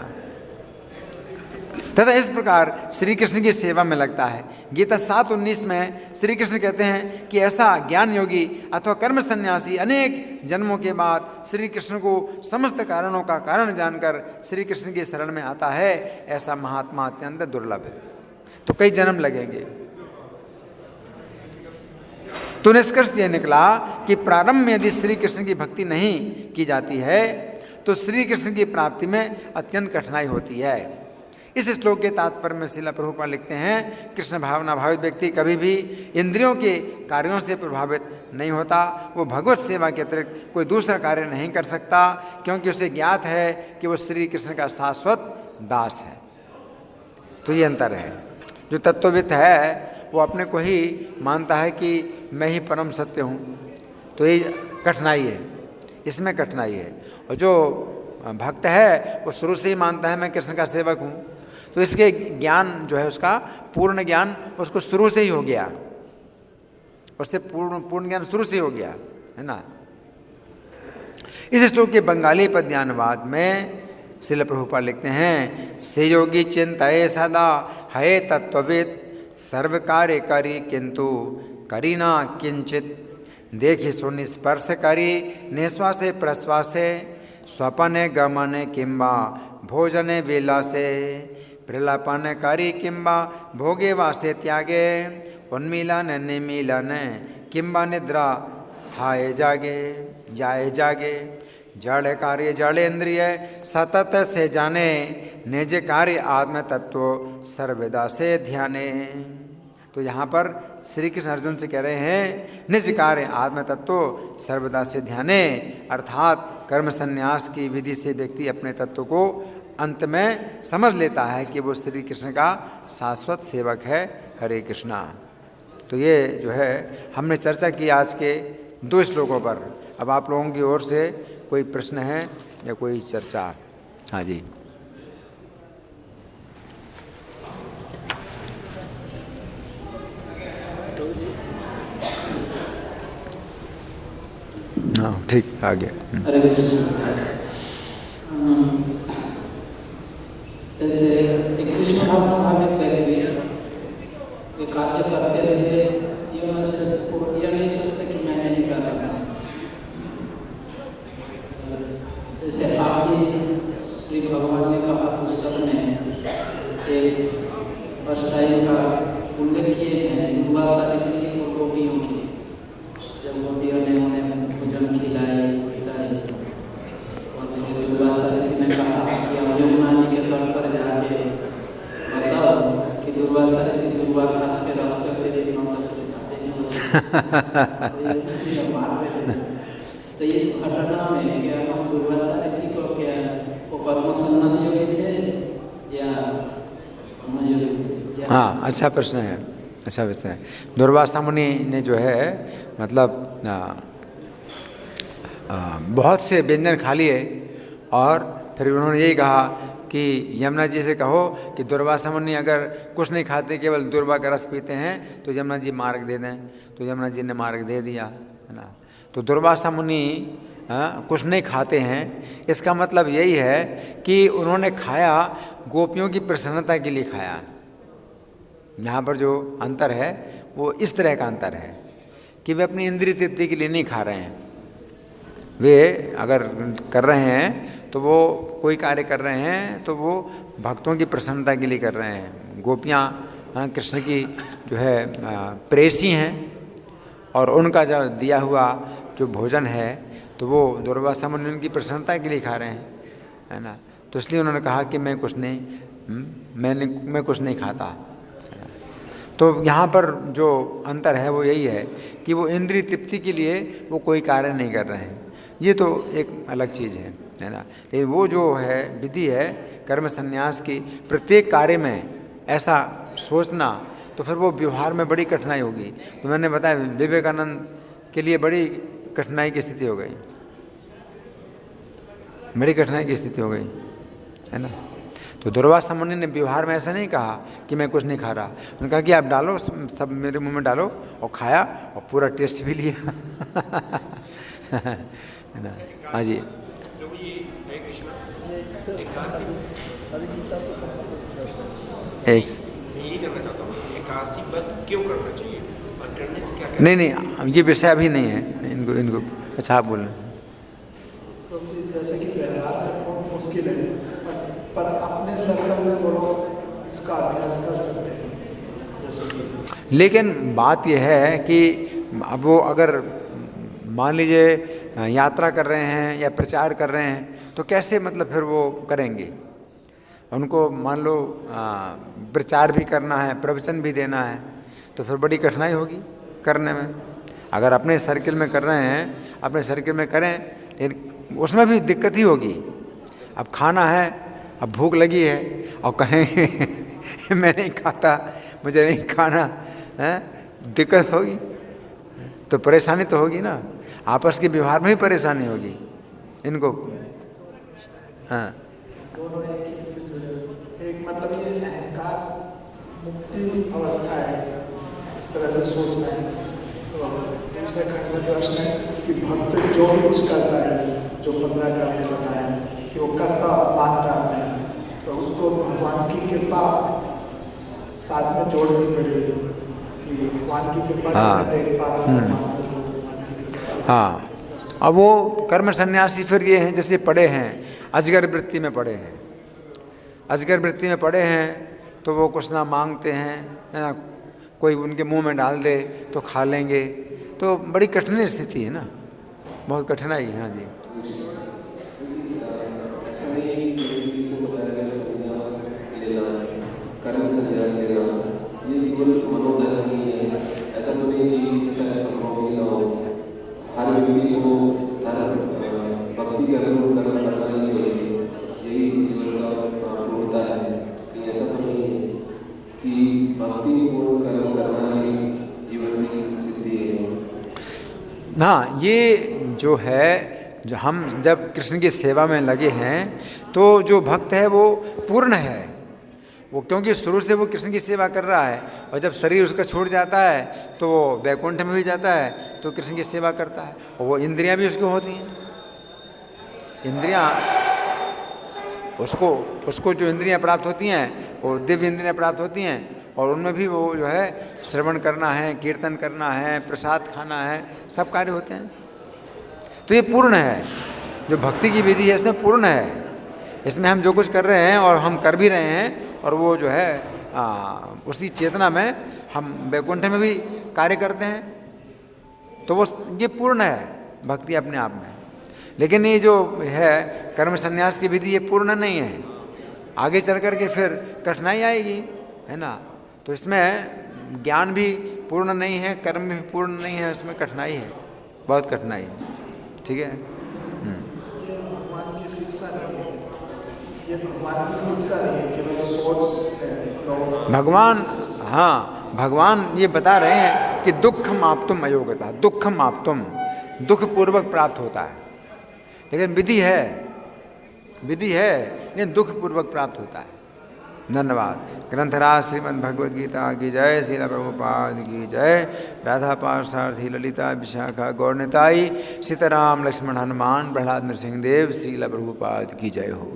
तथा इस प्रकार श्री कृष्ण की सेवा में लगता है। गीता 7:19 में श्री कृष्ण कहते हैं कि ऐसा ज्ञान योगी अथवा कर्म सन्यासी अनेक जन्मों के बाद श्री कृष्ण को समस्त कारणों का कारण जानकर श्री कृष्ण की शरण में आता है, ऐसा महात्मा अत्यंत दुर्लभ है। तो कई जन्म लगेंगे। तो निष्कर्ष यह निकला कि प्रारंभ में यदि श्री कृष्ण की भक्ति नहीं की जाती है तो श्री कृष्ण की प्राप्ति में अत्यंत कठिनाई होती है। इस श्लोक के तात्पर्य में श्रील प्रभुपाद लिखते हैं, कृष्ण भावना भावित व्यक्ति कभी भी इंद्रियों के कार्यों से प्रभावित नहीं होता। वो भगवत सेवा के अतिरिक्त कोई दूसरा कार्य नहीं कर सकता, क्योंकि उसे ज्ञात है कि वो श्री कृष्ण का शाश्वत दास है। तो ये अंतर है। जो तत्वविद है वो अपने को ही मानता है कि मैं ही परम सत्य हूँ, तो ये कठिनाई है, इसमें कठिनाई है। और जो भक्त है वो शुरू से ही मानता है मैं कृष्ण का सेवक हूँ, तो इसके ज्ञान जो है उसका पूर्ण ज्ञान उसको शुरू से ही हो गया, उससे पूर्ण ज्ञान शुरू से ही हो गया, है ना। इस श्लोक के बंगाली पद्यानुवाद में श्रील प्रभुपाद लिखते हैं, से योगी चिंतये सदा हये तत्वविद सर्व कार्य करी किंतु करी ना किंचित, देखि सुनि स्पर्श करी निश्वासे प्रश्वासे स्वपने गमने किंबा भोजने विलासे प्रलापन करी किंबा भोगे वासे त्यागे उन्मीलन निमीलन किंबा निद्रा थाए जागे जड़ कार्य जड़ेन्द्रिय सतत से जाने निज कार्य आत्म तत्व सर्वदा से ध्याने। तो यहाँ पर श्री कृष्ण अर्जुन से कह रहे हैं निज कार्य आत्म तत्व सर्वदा से ध्याने, अर्थात कर्म संन्यास की विधि से व्यक्ति अपने तत्व को अंत में समझ लेता है कि वो श्री कृष्ण का शाश्वत सेवक है। हरे कृष्णा। तो ये जो है हमने चर्चा की आज के 2 श्लोकों पर। अब आप लोगों की ओर से कोई प्रश्न है या कोई चर्चा? हाँ जी। हाँ ठीक, आ गया। जैसे एक कृष्ण भावना भावित व्यक्ति ये कार्य करते रहे, ये नहीं सोचते कि मैं नहीं कर रहा। जैसे आप भी श्री भगवान ने कहा पुस्तक में एक फर्स्ट टाइम का उल्लेख किए हैं दुर्वासा ऋषि और गोपियों की, जब गोपियों ने उन्हें भोजन खिलाए और फिर दुर्वासा ऋषि ने कहा कि अब यमुना जी के तट पर जाके बताओ कि दुर्वासा ऋषि दुर्वा घास के रस करते थे, मतलब कुछ खाते नहीं होते। तो इस घटना में क्या हम दुर्वासा ऋषि को क्या वो कर्म संबंध योगी थे या योगी थे? हाँ, अच्छा प्रश्न है, अच्छा विषय है। दुर्वासा मुनि ने जो है मतलब बहुत से व्यंजन खा लिए और फिर उन्होंने यही कहा कि यमुना जी से कहो कि दुर्वासा मुनि अगर कुछ नहीं खाते केवल दुर्वा का रस पीते हैं तो यमुना जी मार्ग दे दें। तो यमुना जी ने मार्ग दे दिया, है ना। तो दुर्वासा मुनि कुछ नहीं खाते हैं, इसका मतलब यही है कि उन्होंने खाया गोपियों की प्रसन्नता के लिए खाया। यहाँ पर जो अंतर है वो इस तरह का अंतर है कि वे अपनी इंद्रिय तृप्ति के लिए नहीं खा रहे हैं। वे अगर कर रहे हैं तो वो कोई कार्य कर रहे हैं तो वो भक्तों की प्रसन्नता के लिए कर रहे हैं। गोपियाँ कृष्ण की जो है प्रेसी हैं और उनका जो दिया हुआ जो भोजन है तो वो दुर्वासा मुनि उनकी प्रसन्नता के लिए खा रहे हैं, है ना। तो इसलिए उन्होंने कहा कि मैं कुछ नहीं खाता। तो यहाँ पर जो अंतर है वो यही है कि वो इंद्रिय तृप्ति के लिए वो कोई कार्य नहीं कर रहे हैं, ये तो एक अलग चीज़ है ना। लेकिन वो जो है विधि है कर्म संन्यास की, प्रत्येक कार्य में ऐसा सोचना, तो फिर वो व्यवहार में बड़ी कठिनाई होगी। तो मैंने बताया विवेकानंद के लिए बड़ी कठिनाई की स्थिति हो गई, बड़ी कठिनाई की स्थिति हो गई, है ना। तो दुर्वासा मुनि ने व्यवहार में ऐसा नहीं कहा कि मैं कुछ नहीं खा रहा, उन्होंने कहा कि आप डालो, सब मेरे मुंह में डालो, और खाया और पूरा टेस्ट भी लिया। है ना। हाँ जी। एक यही करना चाहता हूँ, एकादशी व्रत क्यों करना चाहिए और करने से क्या नहीं, ये विषय अभी नहीं है, इनको अच्छा आप बोलें। तो जैसे कि व्यवहार में बहुत मुश्किल है, पर अपने सर्कल में वो लोग इसका अभ्यास कर सकते हैं जैसे कि। लेकिन बात यह है कि अब वो अगर मान लीजिए यात्रा कर रहे हैं या प्रचार कर रहे हैं, तो कैसे मतलब फिर वो करेंगे। उनको मान लो प्रचार भी करना है, प्रवचन भी देना है, तो फिर बड़ी कठिनाई होगी करने में। अगर अपने सर्किल में कर रहे हैं, अपने सर्किल में करें, लेकिन उसमें भी दिक्कत ही होगी। अब खाना है, अब भूख लगी है, और कहें मैं नहीं खाता, मुझे नहीं खाना है, दिक्कत होगी, तो परेशानी तो होगी ना। आपस के व्यवहार में ही परेशानी होगी इनको। हाँ, दोनों एक ही से जुड़े हुए। एक मतलब ये अहंकार मुक्ति अवस्था है, इस तरह से सोचना है। तो दूसरे खंड में प्रश्न है कि भक्त जो भी कुछ करता है, जो 15 कार्य बताया कि वो करता मानता है, तो उसको भगवान की कृपा साथ में जोड़नी पड़ेगी कि भगवान की कृपा से देख पा रहा हूं। हाँ। अब वो कर्म सन्यासी फिर ये हैं जैसे पड़े हैं, अजगर वृत्ति में पड़े हैं। अजगर वृत्ति में पड़े हैं तो वो कुछ ना मांगते हैं, है ना, कोई उनके मुंह में डाल दे तो खा लेंगे, तो बड़ी कठिन स्थिति है ना, बहुत कठिनाई है। हाँ जी। कर्म संन्यास लेना ये केवल मनोधर्म ही है, ऐसा तो नहीं कि किसी ऐसा संभव ही ना हो। हर व्यक्ति को भक्ति कर्म करना ही चाहिए, यही जीवन का पूर्णता है। कि ऐसा तो नहीं है कि भक्ति पूर्ण कर्म करना ही जीवन की सिद्धि है। हाँ, ये जो है, जो हम जब कृष्ण की सेवा में लगे हैं, तो जो भक्त है वो पूर्ण है, वो क्योंकि शुरू से वो कृष्ण की सेवा कर रहा है, और जब शरीर उसका छूट जाता है तो वो वैकुंठ में भी जाता है, तो कृष्ण की सेवा करता है। और वो इंद्रियां भी उसकी होती हैं, इंद्रियां उसको जो इंद्रियां प्राप्त होती हैं वो दिव्य इंद्रियां प्राप्त होती हैं, और उनमें भी वो जो है श्रवण करना है, कीर्तन करना है, प्रसाद खाना है, सब कार्य होते हैं। तो ये पूर्ण है, जो भक्ति की विधि है इसमें पूर्ण है। इसमें हम जो कुछ कर रहे हैं और हम कर भी रहे हैं, और वो जो है उसी चेतना में हम वैकुंठ में भी कार्य करते हैं, तो वो ये पूर्ण है भक्ति अपने आप में। लेकिन ये जो है कर्म संन्यास की विधि, ये पूर्ण नहीं है, आगे चल कर के फिर कठिनाई आएगी, है ना। तो इसमें ज्ञान भी पूर्ण नहीं है, कर्म भी पूर्ण नहीं है, इसमें कठिनाई है, बहुत कठिनाई। ठीक है। ये भगवान की शिक्षा नहीं है, ये भगवान की शिक्षा नहीं है, केवल सोच है लोग। भगवान, हाँ, भगवान ये बता रहे हैं कि दुख माप्तुम अयोग्यता, दुख माप्तुम, दुख पूर्वक प्राप्त होता है, लेकिन विधि है, लेकिन दुख पूर्वक प्राप्त होता है। धन्यवाद। ग्रंथराज श्रीमद् भगवद गीता की जय, श्रील प्रभुपाद की जय, राधा पार्थसारथी ललिता विशाखा गौरनिताई, सीताराम लक्ष्मण हनुमान प्रहलाद नरसिंह देव, श्रील प्रभुपाद की जय हो।